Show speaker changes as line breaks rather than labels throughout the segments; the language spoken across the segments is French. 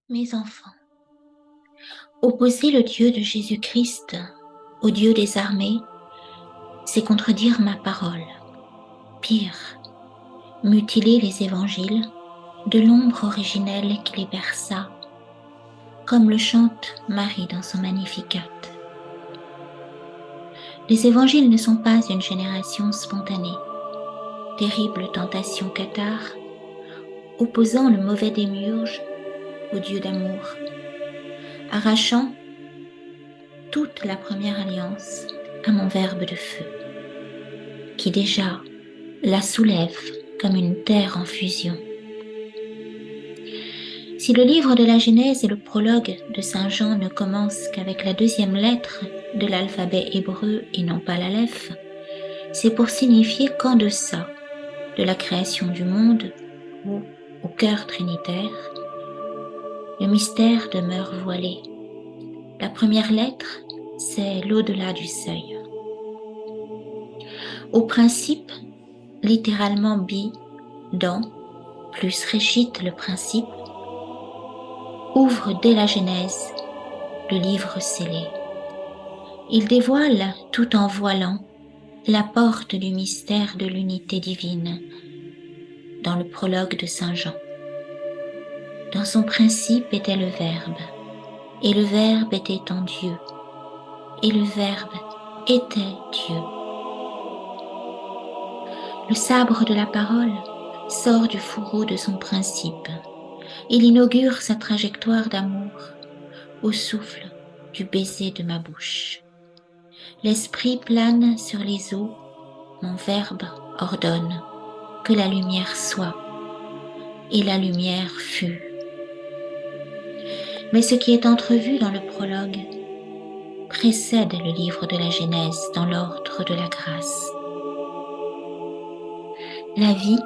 Mes enfants, opposer le Dieu de Jésus-Christ au Dieu des armées, c'est contredire ma parole. Pire, mutiler les évangiles de l'ombre originelle qui les berça, comme le chante Marie dans son Magnificat. Les évangiles ne sont pas une génération spontanée, terrible tentation cathare, opposant le mauvais démiurge au Dieu d'amour, arrachant toute la première alliance à mon Verbe de feu, qui déjà la soulève comme une terre en fusion. Si le livre de la Genèse et le prologue de Saint Jean ne commencent qu'avec la deuxième lettre de l'alphabet hébreu et non pas l'aleph, c'est pour signifier qu'en deçà de la création du monde ou au cœur trinitaire, le mystère demeure voilé. La première lettre, c'est l'au-delà du seuil. Au principe, littéralement bi, dans, plus réchite le principe, ouvre dès la Genèse le livre scellé. Il dévoile, tout en voilant, la porte du mystère de l'unité divine dans le prologue de Saint Jean. Dans son principe était le Verbe, et le Verbe était en Dieu, et le Verbe était Dieu. Le sabre de la parole sort du fourreau de son principe. Il inaugure sa trajectoire d'amour au souffle du baiser de ma bouche. L'esprit plane sur les eaux, mon Verbe ordonne que la lumière soit, et la lumière fut. Mais ce qui est entrevu dans le prologue précède le livre de la Genèse dans l'ordre de la grâce. La vie,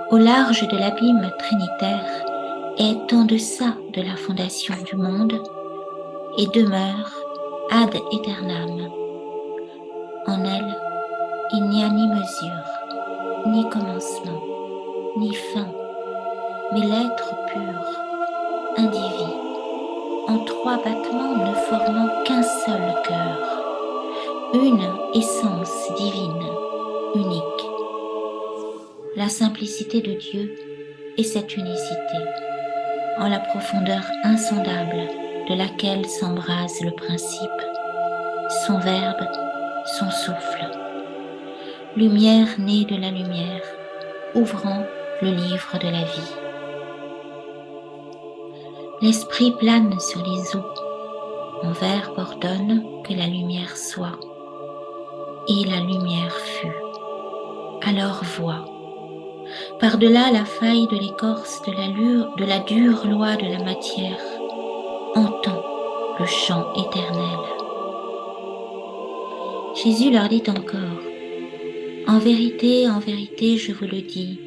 au large de l'abîme trinitaire, est en deçà de la fondation du monde et demeure ad aeternam. En elle, il n'y a ni mesure, ni commencement, ni fin, mais l'être pur, indivis, en trois battements ne formant qu'un seul cœur, une essence divine, unique. La simplicité de Dieu est cette unicité, en la profondeur insondable de laquelle s'embrase le principe, son Verbe, son souffle. Lumière née de la lumière, ouvrant le livre de la vie. L'esprit plane sur les eaux, mon Verbe ordonne que la lumière soit, et la lumière fut. Alors vois, par-delà la faille de l'écorce de la dure loi de la matière, entends le chant éternel. Jésus leur dit encore, en vérité, je vous le dis,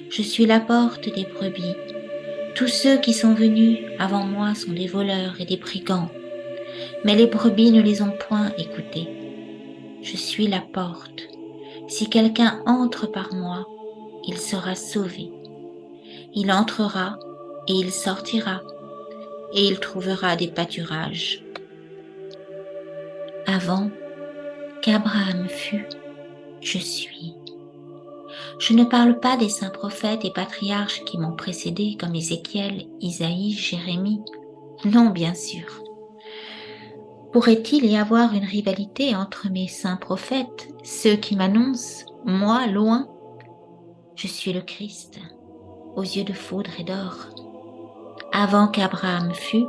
je suis la porte des brebis. Tous ceux qui sont venus avant moi sont des voleurs et des brigands, mais les brebis ne les ont point écoutés. Je suis la porte. Si quelqu'un entre par moi, il sera sauvé. Il entrera et il sortira, et il trouvera des pâturages. Avant qu'Abraham fût, je suis. Je ne parle pas des saints prophètes et patriarches qui m'ont précédé comme Ézéchiel, Isaïe, Jérémie. Non, bien sûr. Pourrait-il y avoir une rivalité entre mes saints prophètes, ceux qui m'annoncent, moi, loin? Je suis le Christ, aux yeux de foudre et d'or. Avant qu'Abraham fût,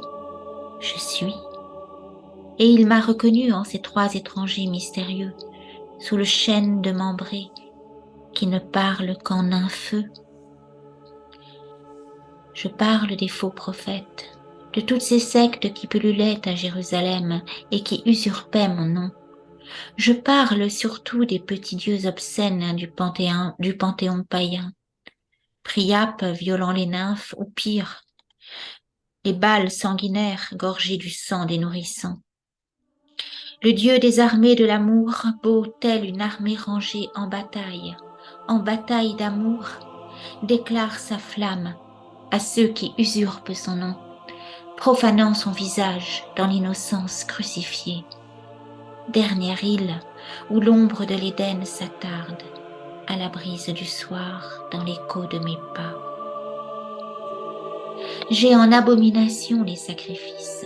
je suis. Et il m'a reconnu en ces trois étrangers mystérieux, sous le chêne de Mambré, qui ne parle qu'en un feu. Je parle des faux prophètes, de toutes ces sectes qui pullulaient à Jérusalem et qui usurpaient mon nom. Je parle surtout des petits dieux obscènes du panthéon païen, Priape violant les nymphes ou pire, les Baals sanguinaires gorgés du sang des nourrissons. Le Dieu des armées de l'amour, beau tel une armée rangée en bataille d'amour, déclare sa flamme à ceux qui usurpent son nom, profanant son visage dans l'innocence crucifiée. Dernière île où l'ombre de l'Éden s'attarde, à la brise du soir dans l'écho de mes pas. J'ai en abomination les sacrifices,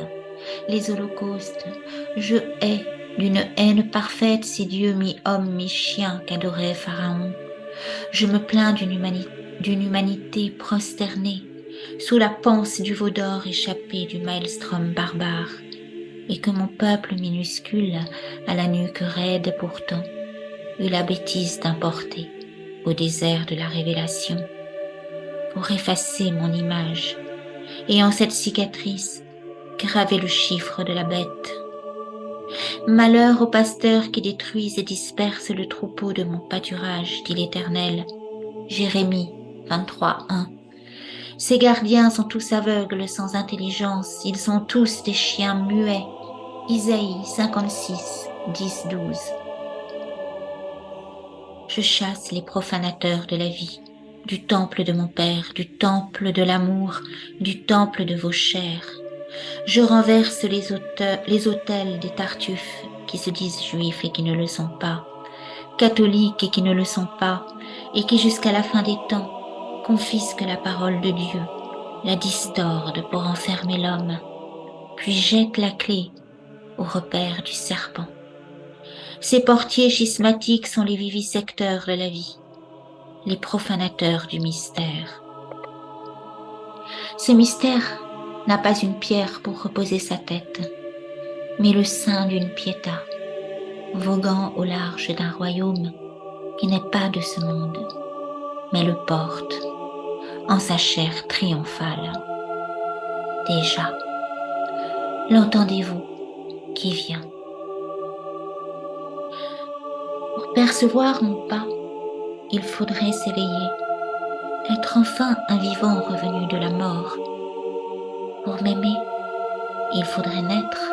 les holocaustes, je hais d'une haine parfaite ces dieux mi-hommes, mi-chiens qu'adorait Pharaon. Je me plains d'une humanité prosternée, sous la panse du veau d'or échappé du maelstrom barbare, et que mon peuple minuscule, à la nuque raide pourtant, eut la bêtise d'importer au désert de la révélation, pour effacer mon image, et en cette cicatrice, graver le chiffre de la bête. Malheur aux pasteurs qui détruisent et dispersent le troupeau de mon pâturage, dit l'Éternel. Jérémie 23:1. Ces gardiens sont tous aveugles, sans intelligence, ils sont tous des chiens muets. Isaïe 56:10-12. Je chasse les profanateurs de la vie, du temple de mon Père, du temple de l'amour, du temple de vos chairs. Je renverse les autels des Tartuffes qui se disent juifs et qui ne le sont pas, catholiques et qui ne le sont pas, et qui jusqu'à la fin des temps confisquent la parole de Dieu, la distordent pour enfermer l'homme, puis jettent la clé au repère du serpent. Ces portiers schismatiques sont les vivisecteurs de la vie, les profanateurs du mystère. Ce mystère n'a pas une pierre pour reposer sa tête, mais le sein d'une piéta, voguant au large d'un royaume qui n'est pas de ce monde, mais le porte en sa chair triomphale. Déjà, l'entendez-vous qui vient? Pour percevoir mon pas, il faudrait s'éveiller, être enfin un vivant revenu de la mort. Pour m'aimer, il faudrait naître.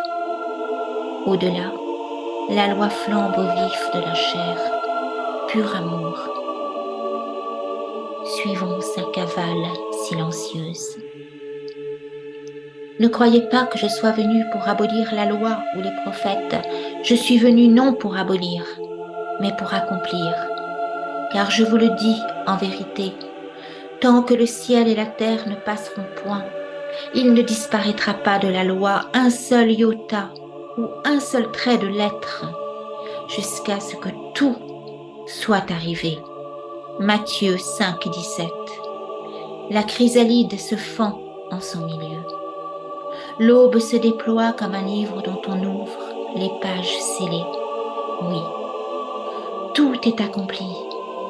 Au-delà, la loi flambe au vif de la chair, pur amour. Suivons sa cavale silencieuse. Ne croyez pas que je sois venu pour abolir la loi ou les prophètes. Je suis venu non pour abolir, mais pour accomplir. Car je vous le dis en vérité, tant que le ciel et la terre ne passeront point, il ne disparaîtra pas de la loi un seul iota ou un seul trait de lettre, jusqu'à ce que tout soit arrivé. Matthieu 5:17. La chrysalide se fend en son milieu. L'aube se déploie comme un livre dont on ouvre les pages scellées. Oui, tout est accompli,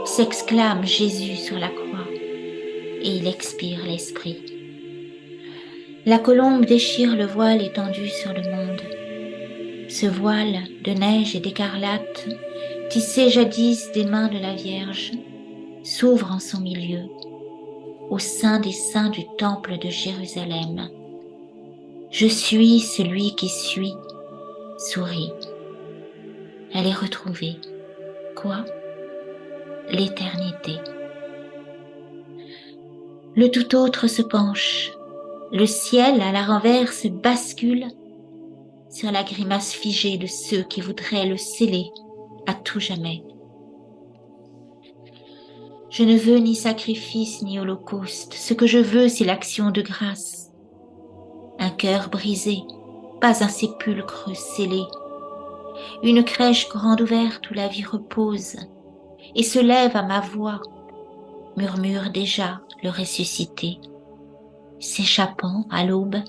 s'exclame Jésus sur la croix, et il expire l'esprit. La colombe déchire le voile étendu sur le monde. Ce voile de neige et d'écarlate, tissé jadis des mains de la Vierge, s'ouvre en son milieu, au sein des saints du temple de Jérusalem. Je suis celui qui suis, sourit. Elle est retrouvée. Quoi? L'éternité. Le tout autre se penche. Le ciel, à la renverse, bascule sur la grimace figée de ceux qui voudraient le sceller à tout jamais. Je ne veux ni sacrifice ni holocauste. Ce que je veux, c'est l'action de grâce. Un cœur brisé, pas un sépulcre scellé. Une crèche grande ouverte où la vie repose et se lève à ma voix, murmure déjà le ressuscité, s'échappant à l'aube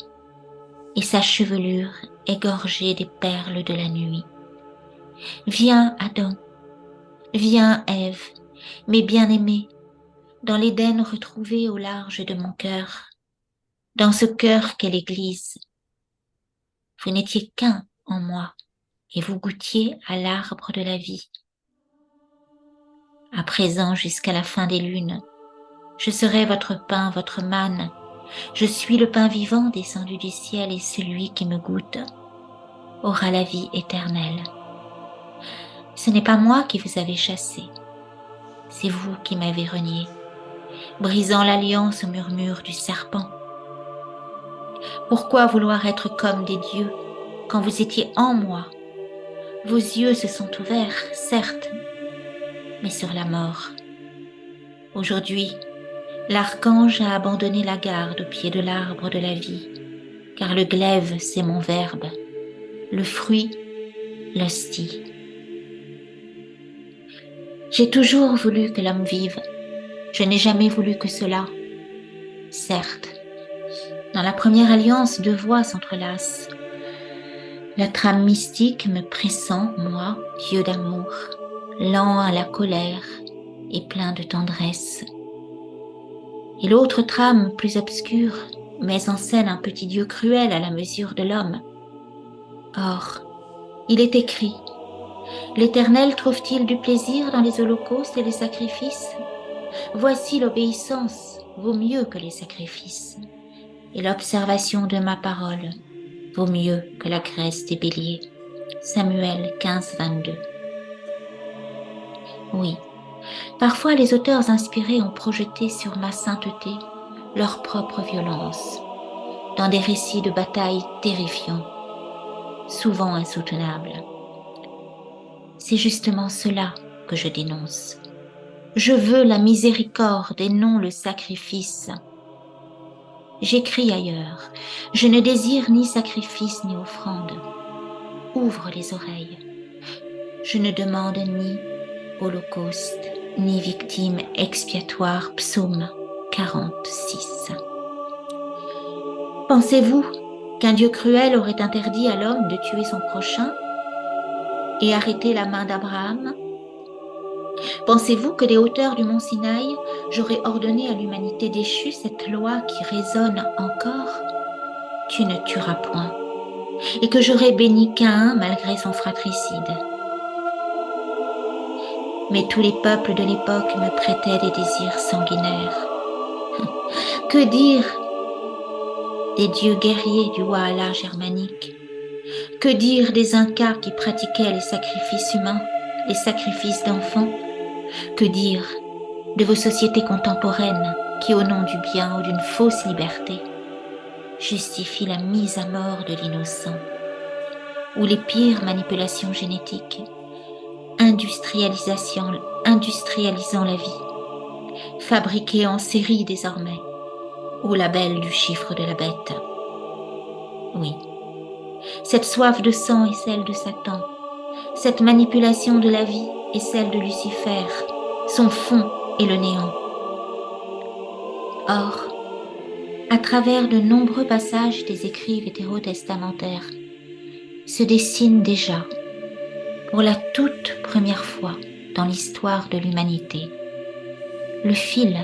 et sa chevelure égorgée des perles de la nuit. Viens, Adam, viens, Ève, mes bien-aimés, dans l'Éden retrouvé au large de mon cœur, dans ce cœur qu'est l'Église. Vous n'étiez qu'un en moi, et vous goûtiez à l'arbre de la vie. À présent, jusqu'à la fin des lunes, je serai votre pain, votre manne. Je suis le pain vivant descendu du ciel, et celui qui me goûte aura la vie éternelle. Ce n'est pas moi qui vous avez chassé, c'est vous qui m'avez renié, brisant l'alliance au murmure du serpent. Pourquoi vouloir être comme des dieux quand vous étiez en moi? Vos yeux se sont ouverts, certes, mais sur la mort. Aujourd'hui, l'archange a abandonné la garde au pied de l'arbre de la vie, car le glaive, c'est mon verbe, le fruit, l'hostie. J'ai toujours voulu que l'homme vive, je n'ai jamais voulu que cela. Certes, dans la première alliance, deux voies s'entrelacent. La trame mystique me pressent, moi, Dieu d'amour, lent à la colère et plein de tendresse. Et l'autre trame, plus obscure, met en scène un petit Dieu cruel à la mesure de l'homme. Or, il est écrit, l'Éternel trouve-t-il du plaisir dans les holocaustes et les sacrifices? Voici l'obéissance vaut mieux que les sacrifices, et l'observation de ma parole vaut mieux que la graisse des béliers. Samuel 15, 22. Oui, parfois les auteurs inspirés ont projeté sur ma sainteté leur propre violence, dans des récits de batailles terrifiants, souvent insoutenables. C'est justement cela que je dénonce. Je veux la miséricorde et non le sacrifice. J'écris ailleurs, je ne désire ni sacrifice ni offrande. Ouvre les oreilles. Je ne demande ni holocauste, ni victime expiatoire. Psaume 46. Pensez-vous qu'un Dieu cruel aurait interdit à l'homme de tuer son prochain et arrêter la main d'Abraham? Pensez-vous que des hauteurs du mont Sinaï, j'aurais ordonné à l'humanité déchue cette loi qui résonne encore? Tu ne tueras point. Et que j'aurais béni Caïn malgré son fratricide. Mais tous les peuples de l'époque me prêtaient des désirs sanguinaires. Que dire des dieux guerriers du Walhalla germanique? Que dire des Incas qui pratiquaient les sacrifices humains, les sacrifices d'enfants? Que dire de vos sociétés contemporaines qui, au nom du bien ou d'une fausse liberté, justifient la mise à mort de l'innocent, ou les pires manipulations génétiques, industrialisant la vie, fabriquée en série désormais, au label du chiffre de la bête. Oui, cette soif de sang est celle de Satan, cette manipulation de la vie est celle de Lucifer, son fond est le néant. Or, à travers de nombreux passages des écrits vétérotestamentaires, se dessine déjà, pour la toute première fois dans l'histoire de l'humanité, le fil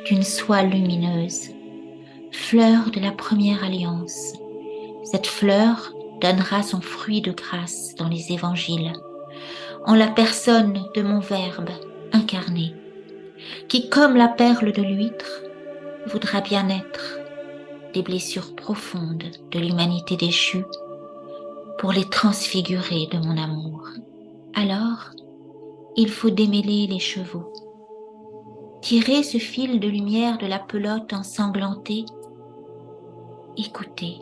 d'une soie lumineuse, fleur de la première alliance. Cette fleur donnera son fruit de grâce dans les évangiles, en la personne de mon Verbe incarné, qui, comme la perle de l'huître, voudra bien être des blessures profondes de l'humanité déchue pour les transfigurer de mon amour. Alors, il faut démêler les chevaux, tirer ce fil de lumière de la pelote ensanglantée, écouter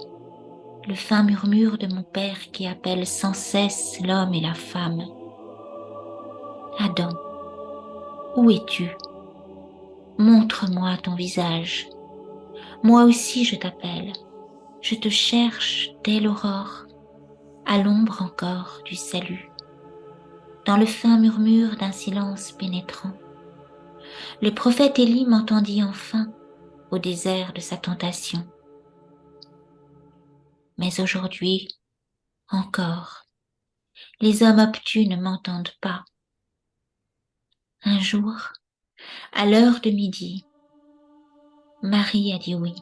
le fin murmure de mon père qui appelle sans cesse l'homme et la femme. Adam, où es-tu? Montre-moi ton visage. Moi aussi je t'appelle. Je te cherche dès l'aurore, à l'ombre encore du salut, dans le fin murmure d'un silence pénétrant. Le prophète Élie m'entendit enfin au désert de sa tentation. Mais aujourd'hui, encore, les hommes obtus ne m'entendent pas. Un jour, à l'heure de midi, Marie a dit oui.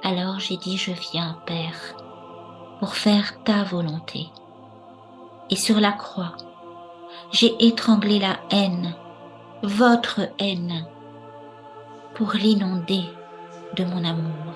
Alors j'ai dit je viens, Père, pour faire ta volonté. Et sur la croix, j'ai étranglé la haine, votre haine, pour l'inonder de mon amour.